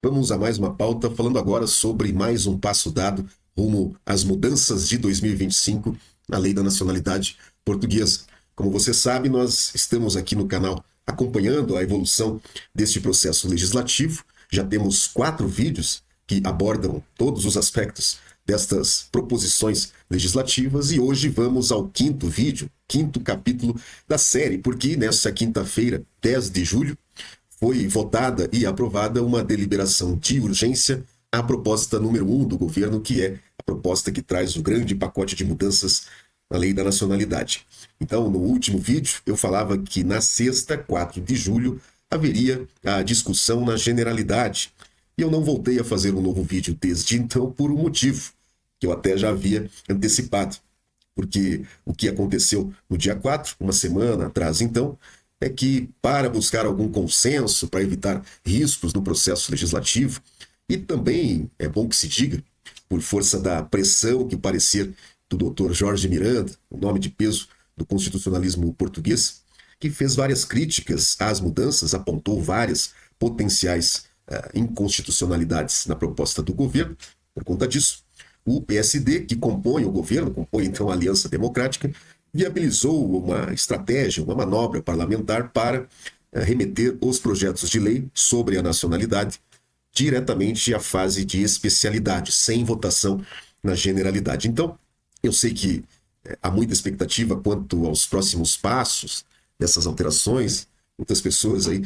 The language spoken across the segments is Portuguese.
Vamos a mais uma pauta, falando agora sobre mais um passo dado rumo às mudanças de 2025 na Lei da Nacionalidade Portuguesa. Como você sabe, nós estamos aqui no canal acompanhando a evolução deste processo legislativo. Já temos 4 vídeos que abordam todos os aspectos destas proposições legislativas e hoje vamos ao 5º vídeo, 5º capítulo da série, porque nesta quinta-feira, 10 de julho, foi votada e aprovada uma deliberação de urgência à proposta número 1 do governo, que é a proposta que traz o grande pacote de mudanças na Lei da Nacionalidade. Então, no último vídeo, eu falava que na sexta, 4 de julho, haveria a discussão na generalidade. E eu não voltei a fazer um novo vídeo desde então por um motivo, que eu até já havia antecipado. Porque o que aconteceu no dia 4, uma semana atrás então, é que, para buscar algum consenso, para evitar riscos no processo legislativo, e também é bom que se diga, por força da pressão que o parecer do Dr. Jorge Miranda, o nome de peso do constitucionalismo português, que fez várias críticas às mudanças, apontou várias potenciais inconstitucionalidades na proposta do governo. Por conta disso, o PSD, que compõe o governo, compõe então a Aliança Democrática, viabilizou uma estratégia, uma manobra parlamentar para remeter os projetos de lei sobre a nacionalidade diretamente à fase de especialidade, sem votação na generalidade. Então, eu sei que há muita expectativa quanto aos próximos passos dessas alterações, muitas pessoas aí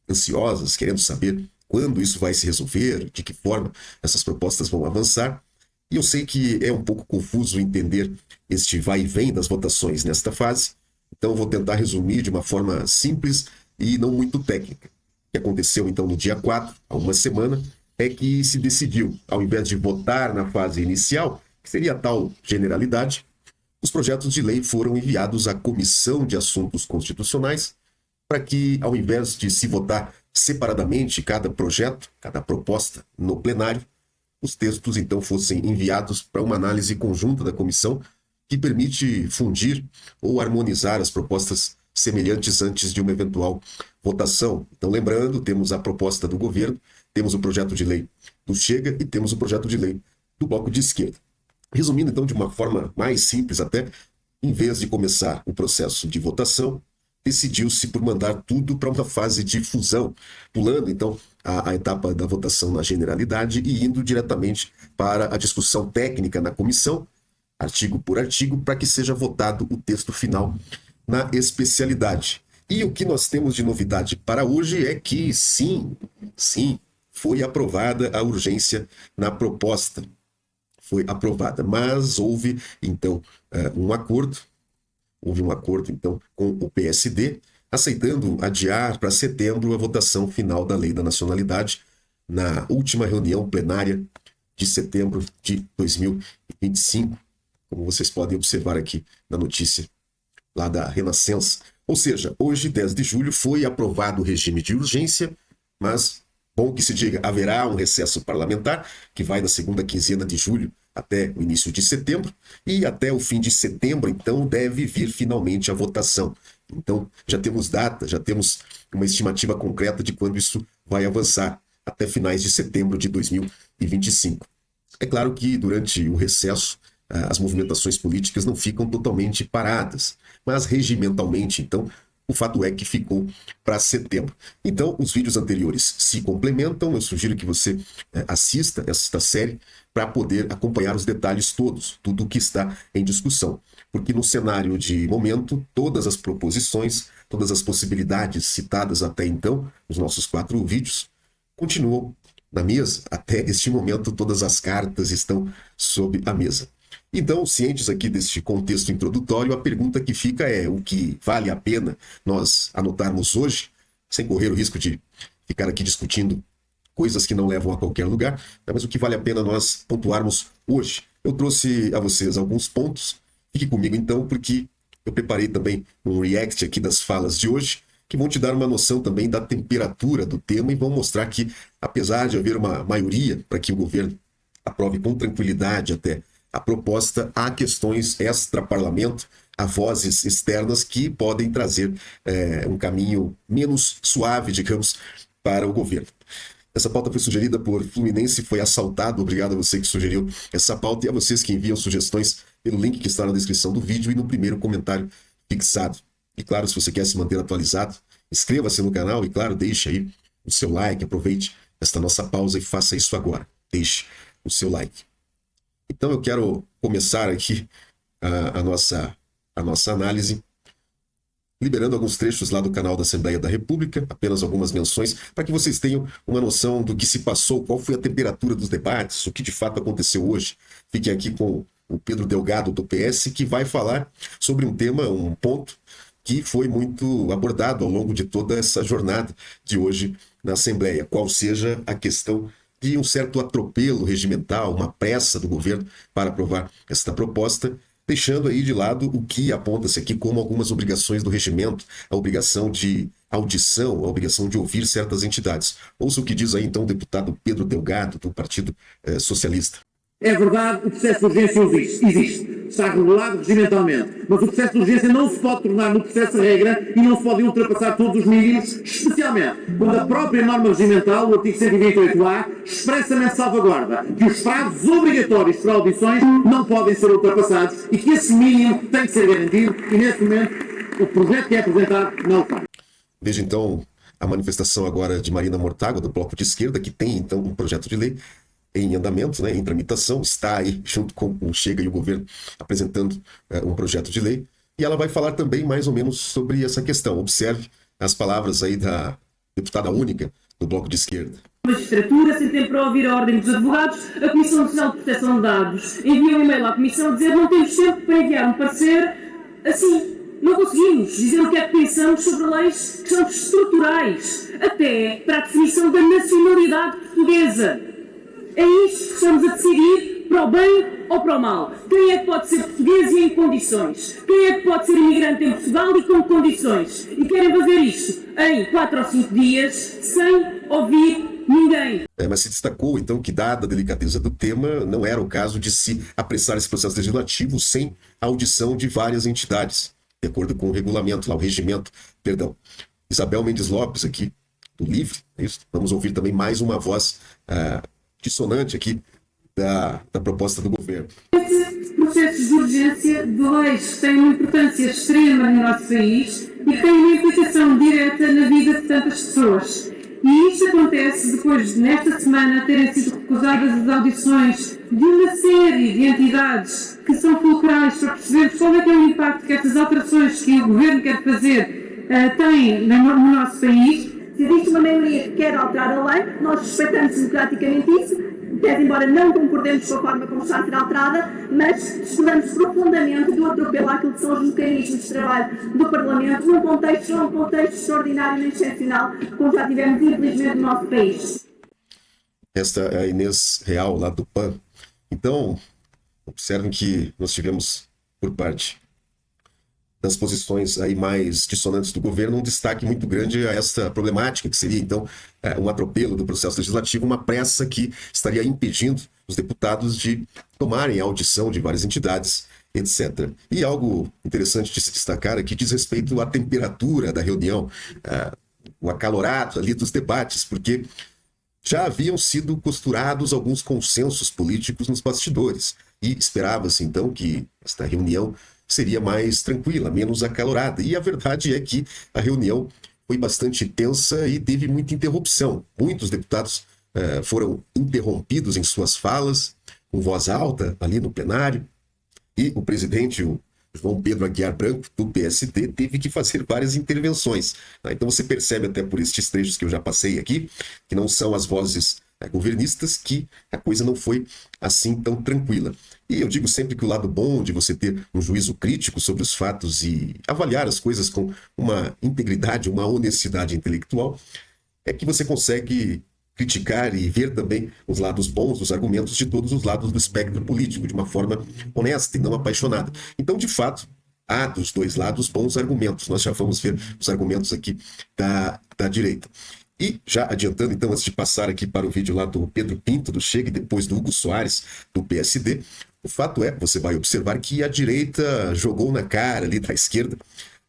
ansiosas, querendo saber quando isso vai se resolver, de que forma essas propostas vão avançar. E eu sei que é um pouco confuso entender este vai e vem das votações nesta fase, então eu vou tentar resumir de uma forma simples e não muito técnica. O que aconteceu então no dia 4, há uma semana, é que se decidiu, ao invés de votar na fase inicial, que seria a tal generalidade, os projetos de lei foram enviados à Comissão de Assuntos Constitucionais para que, ao invés de se votar separadamente cada projeto, cada proposta no plenário, os textos então fossem enviados para uma análise conjunta da comissão que permite fundir ou harmonizar as propostas semelhantes antes de uma eventual votação. Então, lembrando, temos a proposta do governo, temos o projeto de lei do Chega e temos o projeto de lei do Bloco de Esquerda. Resumindo, então, de uma forma mais simples até, em vez de começar o processo de votação, decidiu-se por mandar tudo para uma fase de fusão, pulando, então, a etapa da votação na generalidade e indo diretamente para a discussão técnica na comissão, artigo por artigo, para que seja votado o texto final na especialidade. E o que nós temos de novidade para hoje é que, sim, foi aprovada a urgência na proposta. Foi aprovada, mas houve, então, um acordo. Houve um acordo, então, com o PSD, aceitando adiar para setembro a votação final da Lei da Nacionalidade na última reunião plenária de setembro de 2025, como vocês podem observar aqui na notícia lá da Renascença. Ou seja, hoje, 10 de julho, foi aprovado o regime de urgência, mas, bom que se diga, haverá um recesso parlamentar, que vai da segunda quinzena de julho até o início de setembro, e até o fim de setembro, então, deve vir finalmente a votação. Então, já temos data, já temos uma estimativa concreta de quando isso vai avançar, até finais de setembro de 2025. É claro que, durante o recesso, as movimentações políticas não ficam totalmente paradas, mas regimentalmente, então, o fato é que ficou para setembro. Então, os vídeos anteriores se complementam. Eu sugiro que você assista esta série para poder acompanhar os detalhes todos, tudo o que está em discussão. Porque no cenário de momento, todas as proposições, todas as possibilidades citadas até então, nos nossos 4 vídeos, continuam na mesa. Até este momento, todas as cartas estão sob a mesa. Então, cientes aqui deste contexto introdutório, a pergunta que fica é o que vale a pena nós anotarmos hoje, sem correr o risco de ficar aqui discutindo coisas que não levam a qualquer lugar, mas o que vale a pena nós pontuarmos hoje. Eu trouxe a vocês alguns pontos, fique comigo então, porque eu preparei também um react aqui das falas de hoje, que vão te dar uma noção também da temperatura do tema e vão mostrar que, apesar de haver uma maioria para que o governo aprove com tranquilidade até a proposta, há questões extra-parlamento, há vozes externas que podem trazer um caminho menos suave, digamos, para o governo. Essa pauta foi sugerida por Fluminense Foi Assaltado. Obrigado a você que sugeriu essa pauta e a vocês que enviam sugestões pelo link que está na descrição do vídeo e no primeiro comentário fixado. E claro, se você quer se manter atualizado, inscreva-se no canal e claro, deixe aí o seu like, aproveite esta nossa pausa e faça isso agora. Deixe o seu like. Então eu quero começar aqui a nossa análise liberando alguns trechos lá do canal da Assembleia da República, apenas algumas menções, para que vocês tenham uma noção do que se passou, qual foi a temperatura dos debates, o que de fato aconteceu hoje. Fiquem aqui com o Pedro Delgado, do PS, que vai falar sobre um tema, um ponto que foi muito abordado ao longo de toda essa jornada de hoje na Assembleia, qual seja a questão de um certo atropelo regimental, uma pressa do governo para aprovar esta proposta, deixando aí de lado o que aponta-se aqui como algumas obrigações do regimento, a obrigação de audição, a obrigação de ouvir certas entidades. Ouça o que diz aí então o deputado Pedro Delgado, do Partido Socialista. É verdade, o processo de urgência existe, está regulado regimentalmente, mas o processo de urgência não se pode tornar no processo de regra e não se pode ultrapassar todos os mínimos, especialmente quando a própria norma regimental, o artigo 128A, expressamente salvaguarda que os prazos obrigatórios para audições não podem ser ultrapassados e que esse mínimo tem que ser garantido e, neste momento, o projeto que é apresentado não o faz. Veja então a manifestação agora de Marina Mortágua, do Bloco de Esquerda, que tem então um projeto de lei em andamento, né, em tramitação, está aí junto com o Chega e o governo apresentando um projeto de lei, e ela vai falar também mais ou menos sobre essa questão. Observe as palavras aí da deputada única do Bloco de Esquerda. A magistratura, sem tempo para ouvir a ordem dos advogados, a Comissão Nacional de Proteção de Dados envia um e-mail à Comissão a dizer que não temos tempo para enviar um parecer assim. Não conseguimos dizer o que é que pensamos sobre leis que são estruturais, até para a definição da nacionalidade portuguesa. É isto que estamos a decidir, para o bem ou para o mal. Quem é que pode ser português e em condições? Quem é que pode ser imigrante em Portugal e com condições? E querem fazer isto em 4 ou 5 dias, sem ouvir ninguém. Mas se destacou, então, que dada a delicadeza do tema, não era o caso de se apressar esse processo legislativo sem a audição de várias entidades, de acordo com o regulamento, lá, o regimento, perdão. Isabel Mendes Lopes, aqui, do Livre, é isso? Vamos ouvir também mais uma voz dissonante aqui da proposta do governo. Estes processos de urgência de leis que têm uma importância extrema no nosso país e que têm uma implicação direta na vida de tantas pessoas. E isto acontece depois de, nesta semana, terem sido recusadas as audições de uma série de entidades que são fulcrais para percebermos qual é que é o impacto que estas alterações que o governo quer fazer têm no nosso país. Se existe uma maioria que quer alterar a lei, nós respeitamos democraticamente isso, até embora não concordemos com a forma como está a ser alterada, mas discordamos profundamente do atropelo àquilo que são os mecanismos de trabalho do Parlamento, num contexto extraordinário e excepcional, como já tivemos infelizmente no nosso país. Esta é a Inês Real, lá do PAN. Então, observem que nós tivemos, por parte das posições aí mais dissonantes do governo, um destaque muito grande a esta problemática, que seria, então, um atropelo do processo legislativo, uma pressa que estaria impedindo os deputados de tomarem a audição de várias entidades, etc. E algo interessante de se destacar aqui diz respeito à temperatura da reunião, o acalorado ali dos debates, porque já haviam sido costurados alguns consensos políticos nos bastidores, e esperava-se, então, que esta reunião seria mais tranquila, menos acalorada. E a verdade é que a reunião foi bastante tensa e teve muita interrupção. Muitos deputados foram interrompidos em suas falas, com voz alta, ali no plenário. E o presidente, o João Pedro Aguiar Branco, do PSD, teve que fazer várias intervenções. Então você percebe até por estes trechos que eu já passei aqui, que não são as vozes governistas, que a coisa não foi assim tão tranquila. E eu digo sempre que o lado bom de você ter um juízo crítico sobre os fatos e avaliar as coisas com uma integridade, uma honestidade intelectual, é que você consegue criticar e ver também os lados bons dos argumentos de todos os lados do espectro político, de uma forma honesta e não apaixonada. Então, de fato, há dos dois lados bons argumentos. Nós já vamos ver os argumentos aqui da direita. E já adiantando, então, antes de passar aqui para o vídeo lá do Pedro Pinto, do Chega, e depois do Hugo Soares, do PSD, o fato é, você vai observar que a direita jogou na cara ali da esquerda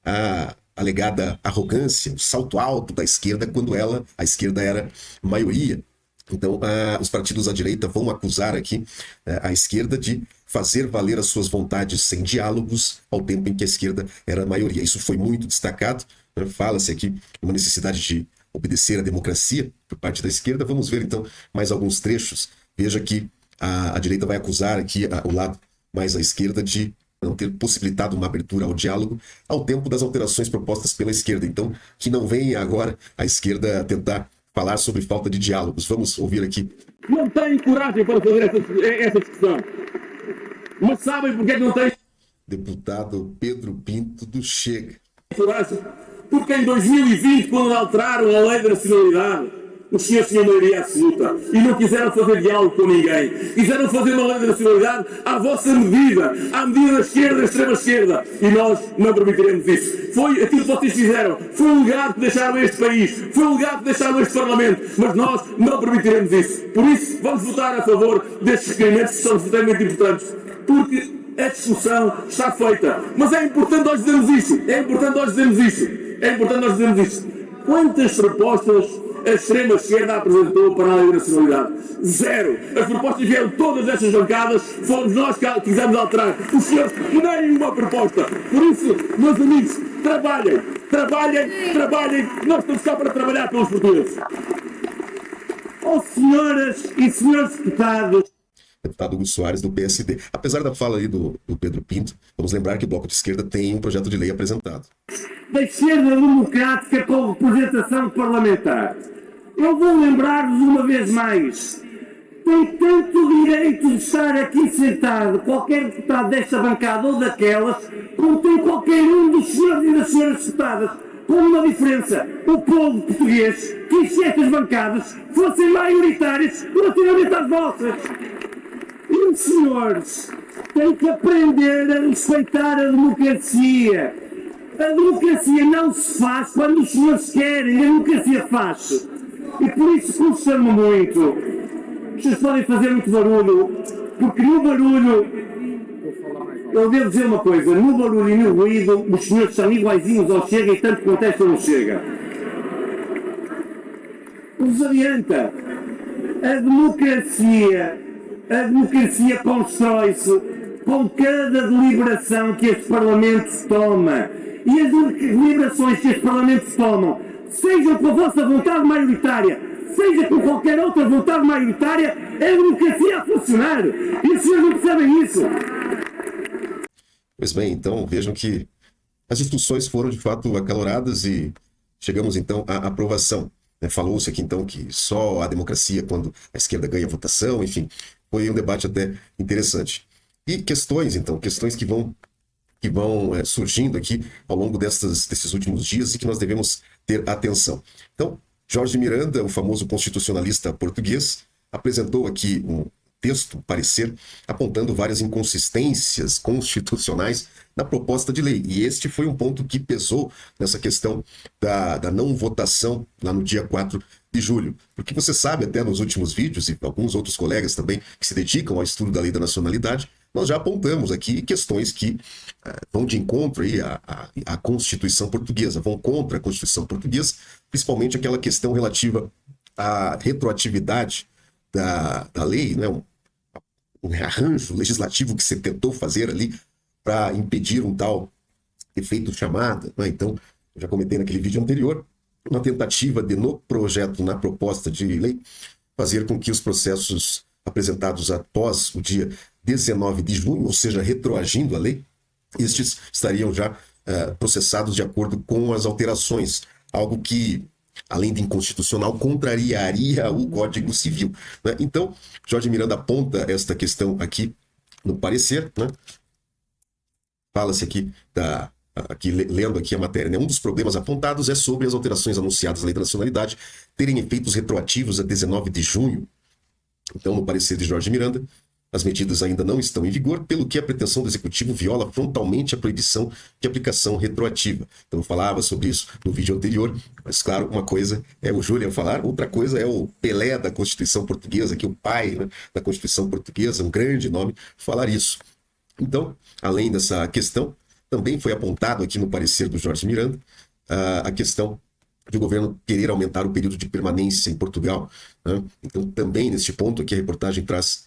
a alegada arrogância, o salto alto da esquerda, quando a esquerda era maioria Então, os partidos à direita vão acusar aqui a esquerda de fazer valer as suas vontades sem diálogos, ao tempo em que a esquerda era a maioria. Isso foi muito destacado, né? Fala-se aqui uma necessidade de obedecer à democracia por parte da esquerda. Vamos ver, então, mais alguns trechos. Veja que a direita vai acusar aqui o lado mais à esquerda de não ter possibilitado uma abertura ao diálogo ao tempo das alterações propostas pela esquerda. Então, que não venha agora a esquerda tentar falar sobre falta de diálogos. Vamos ouvir aqui. Não têm coragem para fazer essa discussão. Mas sabem porque é que não têm Deputado Pedro Pinto do Chega. coragem? Porque em 2020, quando alteraram a lei da nacionalidade, os senhores tinham maioria absoluta e não quiseram fazer diálogo com ninguém. Quiseram fazer uma lei da nacionalidade à vossa medida, à medida da esquerda, da extrema-esquerda. E nós não permitiremos isso. Foi aquilo que vocês fizeram. Foi um legado que deixaram este país. Foi um legado que deixaram este Parlamento. Mas nós não permitiremos isso. Por isso, vamos votar a favor destes requerimentos que são extremamente importantes. Porque a discussão está feita. Mas é importante nós dizermos isto. É importante nós dizermos isto. É importante nós dizermos isto. Quantas propostas a extrema-esquerda apresentou para a lei da nacionalidade? Zero. As propostas vieram todas destas bancadas, fomos nós que quisemos alterar. Os senhores, nenhuma proposta. Por isso, meus amigos, trabalhem, trabalhem, trabalhem. Nós estamos cá para trabalhar pelos portugueses. Oh, senhoras e senhores deputados. Deputado Hugo Soares, do PSD. Apesar da fala aí do Pedro Pinto, vamos lembrar que o Bloco de Esquerda tem um projeto de lei apresentado. Da esquerda democrática com representação parlamentar. Eu vou lembrar-vos uma vez mais. Tem tanto direito de estar aqui sentado qualquer deputado desta bancada ou daquelas, como tem qualquer um dos senhores e das senhoras deputadas. Com uma diferença, o povo português quis que estas bancadas fossem maioritárias relativamente às vossas. E os senhores têm que aprender a respeitar a democracia. A democracia não se faz quando os senhores querem, a democracia faz-se. E por isso custa-me muito. Vocês podem fazer muito barulho, porque no barulho, eu devo dizer uma coisa, no barulho e no ruído, os senhores são iguaizinhos ao Chega e tanto contestam o Chega. Nos adianta. A democracia constrói-se com cada deliberação que este Parlamento toma. E as deliberações que este Parlamento tomam, sejam com a vossa vontade maioritária, seja com qualquer outra vontade maioritária, é a democracia a funcionar. E os senhores não percebem isso. Pois bem, então vejam que as discussões foram de fato acaloradas e chegamos então à aprovação. Falou-se aqui então que só a democracia quando a esquerda ganha votação, enfim, foi um debate até interessante. E questões então, questões que vão surgindo aqui ao longo desses últimos dias e que nós devemos ter atenção. Então, Jorge Miranda, o famoso constitucionalista português, apresentou aqui um texto, parecer, apontando várias inconsistências constitucionais na proposta de lei. E este foi um ponto que pesou nessa questão da não votação lá no dia 4 de julho. Porque você sabe, até nos últimos vídeos, e alguns outros colegas também que se dedicam ao estudo da lei da nacionalidade, nós já apontamos aqui questões que vão de encontro aí à Constituição Portuguesa, vão contra a Constituição Portuguesa, principalmente aquela questão relativa à retroatividade da lei, né? Um arranjo legislativo que se tentou fazer ali para impedir um tal efeito chamada, né? Então, eu já comentei naquele vídeo anterior, uma tentativa de, no projeto, na proposta de lei, fazer com que os processos apresentados após o dia 19 de junho, ou seja, retroagindo a lei, estes estariam já processados de acordo com as alterações, algo que, além de inconstitucional, contrariaria o Código Civil, né? Então, Jorge Miranda aponta esta questão aqui no parecer, né? Fala-se aqui, lendo aqui a matéria, né? Um dos problemas apontados é sobre as alterações anunciadas na Lei da Nacionalidade terem efeitos retroativos a 19 de junho. Então, no parecer de Jorge Miranda, as medidas ainda não estão em vigor, pelo que a pretensão do Executivo viola frontalmente a proibição de aplicação retroativa. Então, eu falava sobre isso no vídeo anterior, mas, claro, uma coisa é o Júlio falar, outra coisa é o Pelé da Constituição Portuguesa, que é o pai, né, da Constituição Portuguesa, um grande nome, falar isso. Então, além dessa questão, também foi apontado aqui no parecer do Jorge Miranda a questão de o governo querer aumentar o período de permanência em Portugal, né? Então, também neste ponto aqui, a reportagem traz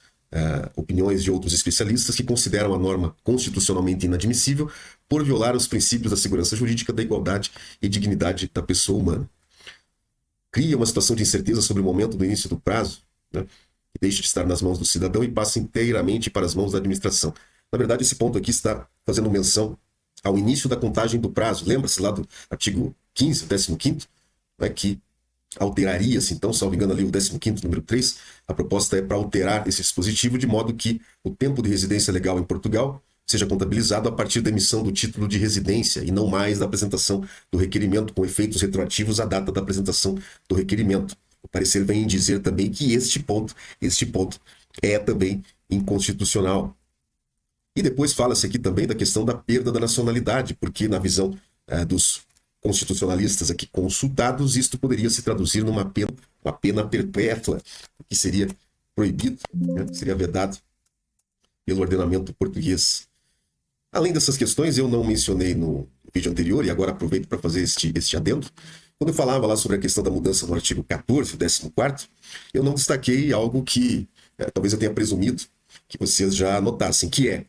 opiniões de outros especialistas que consideram a norma constitucionalmente inadmissível por violar os princípios da segurança jurídica, da igualdade e dignidade da pessoa humana. Cria uma situação de incerteza sobre o momento do início do prazo, né, que deixa de estar nas mãos do cidadão e passa inteiramente para as mãos da administração. Na verdade, esse ponto aqui está fazendo menção ao início da contagem do prazo. Lembra-se lá do artigo 15, 15º, né, que alteraria-se, então, salvo engano ali o 15º, número 3, a proposta é para alterar esse dispositivo de modo que o tempo de residência legal em Portugal seja contabilizado a partir da emissão do título de residência e não mais da apresentação do requerimento, com efeitos retroativos à data da apresentação do requerimento. O parecer vem dizer também que este ponto é também inconstitucional. E depois fala-se aqui também da questão da perda da nacionalidade, porque na visão dos constitucionalistas aqui consultados, isto poderia se traduzir numa pena perpétua, que seria proibido, né? Seria vedado pelo ordenamento português. Além dessas questões, eu não mencionei no vídeo anterior, e agora aproveito para fazer este adendo. Quando eu falava lá sobre a questão da mudança no artigo 14, 14º, eu não destaquei algo que talvez eu tenha presumido que vocês já notassem, que é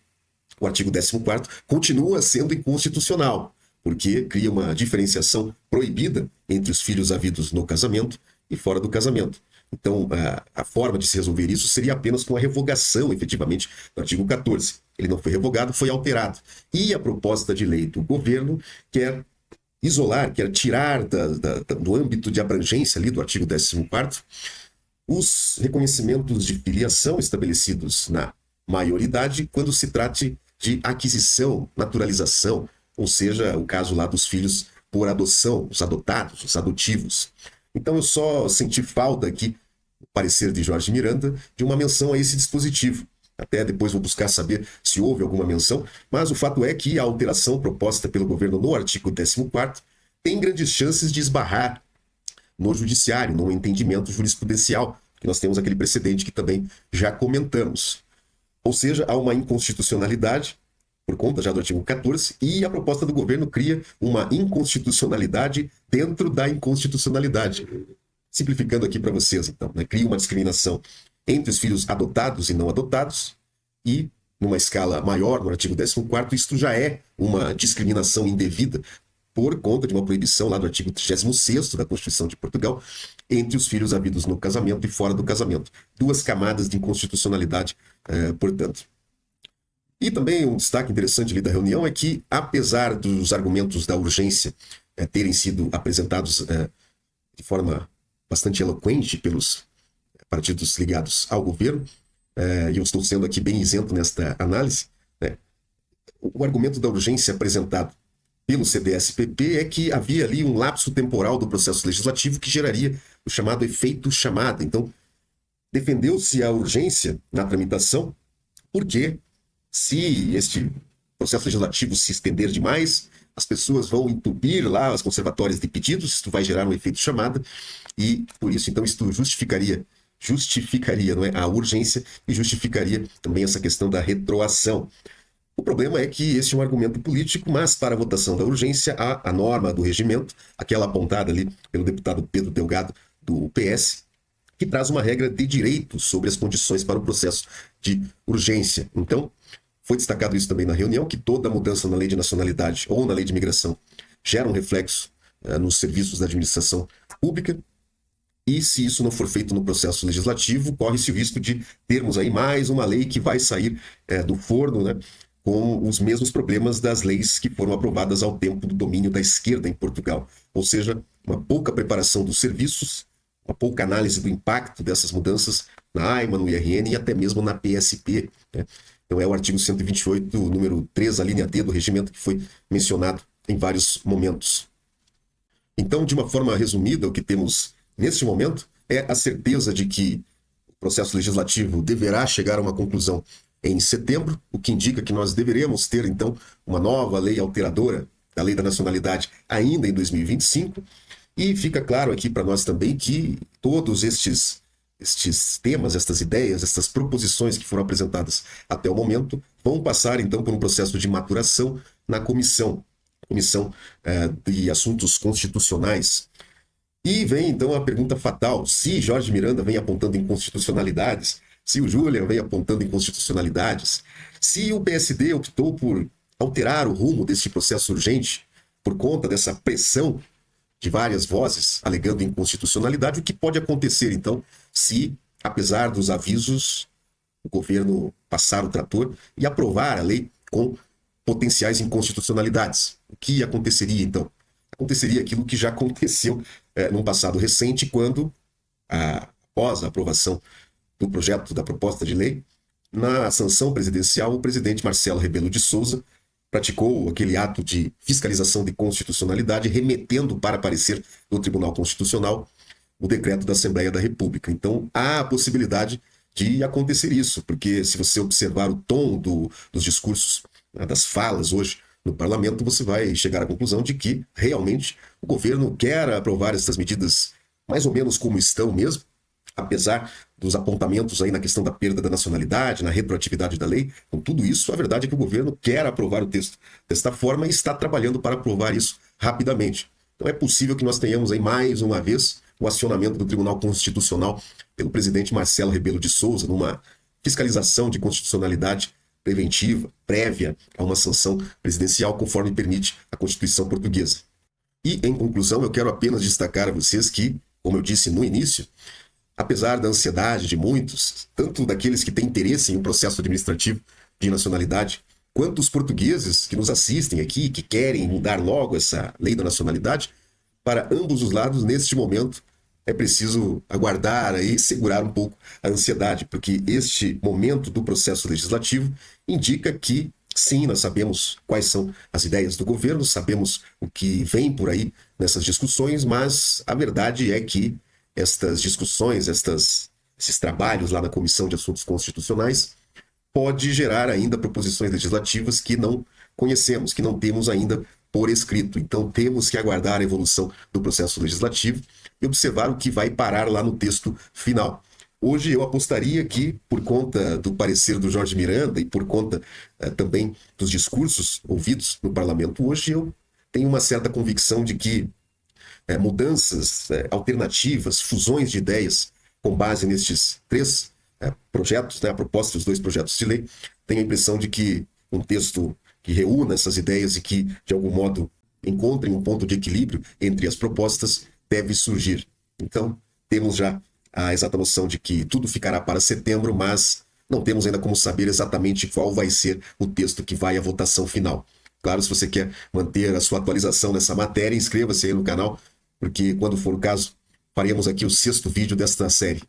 o artigo 14º continua sendo inconstitucional, porque cria uma diferenciação proibida entre os filhos havidos no casamento e fora do casamento. Então, a forma de se resolver isso seria apenas com a revogação, efetivamente, do artigo 14. Ele não foi revogado, foi alterado. E a proposta de lei do governo quer isolar, quer tirar do âmbito de abrangência ali do artigo 14º, os reconhecimentos de filiação estabelecidos na maioridade quando se trate de aquisição, naturalização, ou seja, o caso lá dos filhos por adoção, os adotados, os adotivos. Então eu só senti falta aqui, no parecer de Jorge Miranda, de uma menção a esse dispositivo. Até depois vou buscar saber se houve alguma menção, mas o fato é que a alteração proposta pelo governo no artigo 14º tem grandes chances de esbarrar no judiciário, no entendimento jurisprudencial, que nós temos aquele precedente que também já comentamos. Ou seja, há uma inconstitucionalidade por conta já do artigo 14, e a proposta do governo cria uma inconstitucionalidade dentro da inconstitucionalidade. Simplificando aqui para vocês, então, né? Cria uma discriminação entre os filhos adotados e não adotados, e, numa escala maior, no artigo 14º, isto já é uma discriminação indevida por conta de uma proibição lá do artigo 36º da Constituição de Portugal, entre os filhos havidos no casamento e fora do casamento. Duas camadas de inconstitucionalidade, portanto. E também um destaque interessante ali da reunião é que, apesar dos argumentos da urgência terem sido apresentados de forma bastante eloquente pelos partidos ligados ao governo, e eu estou sendo aqui bem isento nesta análise, né, o argumento da urgência apresentado pelo CDS-PP é que havia ali um lapso temporal do processo legislativo que geraria o chamado efeito chamada. Então, defendeu-se a urgência na tramitação, porque se este processo legislativo se estender demais, as pessoas vão entupir lá as conservatórias de pedidos, isto vai gerar um efeito chamada, e por isso, então, isto justificaria, não é, a urgência e justificaria também essa questão da retroação. O problema é que este é um argumento político, mas para a votação da urgência há a norma do regimento, aquela apontada ali pelo deputado Pedro Delgado, do PS, que traz uma regra de direito sobre as condições para o processo de urgência. Então, foi destacado isso também na reunião, que toda mudança na lei de nacionalidade ou na lei de imigração gera um reflexo nos serviços da administração pública, e se isso não for feito no processo legislativo, corre-se o risco de termos aí mais uma lei que vai sair do forno, né, com os mesmos problemas das leis que foram aprovadas ao tempo do domínio da esquerda em Portugal. Ou seja, uma pouca preparação dos serviços, uma pouca análise do impacto dessas mudanças na AIMA, no IRN e até mesmo na PSP, né? Então é o artigo 128, número 3, a linha D do regimento, que foi mencionado em vários momentos. Então, de uma forma resumida, o que temos neste momento é a certeza de que o processo legislativo deverá chegar a uma conclusão em setembro, o que indica que nós deveremos ter, então, uma nova lei alteradora da Lei da Nacionalidade ainda em 2025, e fica claro aqui para nós também que todos estes temas, estas ideias, estas proposições que foram apresentadas até o momento vão passar, então, por um processo de maturação na Comissão de Assuntos Constitucionais. E vem então a pergunta fatal: se Jorge Miranda vem apontando inconstitucionalidades, se o Julian vem apontando inconstitucionalidades, se o PSD optou por alterar o rumo deste processo urgente por conta dessa pressão de várias vozes alegando inconstitucionalidade, o que pode acontecer então se, apesar dos avisos, o governo passar o trator e aprovar a lei com potenciais inconstitucionalidades? O que aconteceria então? Aconteceria aquilo que já aconteceu num passado recente, quando, após a aprovação do projeto da proposta de lei, na sanção presidencial, o presidente Marcelo Rebelo de Souza praticou aquele ato de fiscalização de constitucionalidade, remetendo para parecer do Tribunal Constitucional o decreto da Assembleia da República. Então, há a possibilidade de acontecer isso, porque se você observar o tom dos discursos, das falas hoje no parlamento, você vai chegar à conclusão de que realmente o governo quer aprovar essas medidas mais ou menos como estão mesmo, apesar dos apontamentos aí na questão da perda da nacionalidade, na retroatividade da lei. Com tudo isso, a verdade é que o governo quer aprovar o texto desta forma e está trabalhando para aprovar isso rapidamente. Então é possível que nós tenhamos aí mais uma vez o acionamento do Tribunal Constitucional pelo presidente Marcelo Rebelo de Souza numa fiscalização de constitucionalidade preventiva, prévia a uma sanção presidencial, conforme permite a Constituição portuguesa. E, em conclusão, eu quero apenas destacar a vocês que, como eu disse no início, apesar da ansiedade de muitos, tanto daqueles que têm interesse em um processo administrativo de nacionalidade, quanto os portugueses que nos assistem aqui, que querem mudar logo essa lei da nacionalidade, para ambos os lados, neste momento, é preciso aguardar e segurar um pouco a ansiedade, porque este momento do processo legislativo indica que, sim, nós sabemos quais são as ideias do governo, sabemos o que vem por aí nessas discussões, mas a verdade é que estas discussões, esses trabalhos lá na Comissão de Assuntos Constitucionais, pode gerar ainda proposições legislativas que não conhecemos, que não temos ainda por escrito. Então temos que aguardar a evolução do processo legislativo e observar o que vai parar lá no texto final. Hoje eu apostaria que, por conta do parecer do Jorge Miranda e por conta também dos discursos ouvidos no parlamento hoje, eu tenho uma certa convicção de que mudanças alternativas, fusões de ideias com base nestes três projetos, a proposta dos dois projetos de lei, tenho a impressão de que um texto que reúna essas ideias e que, de algum modo, encontre um ponto de equilíbrio entre as propostas, deve surgir. Então, temos já a exata noção de que tudo ficará para setembro, mas não temos ainda como saber exatamente qual vai ser o texto que vai à votação final. Claro, se você quer manter a sua atualização nessa matéria, inscreva-se aí no canal, porque quando for o caso, faremos aqui o 6º vídeo desta série.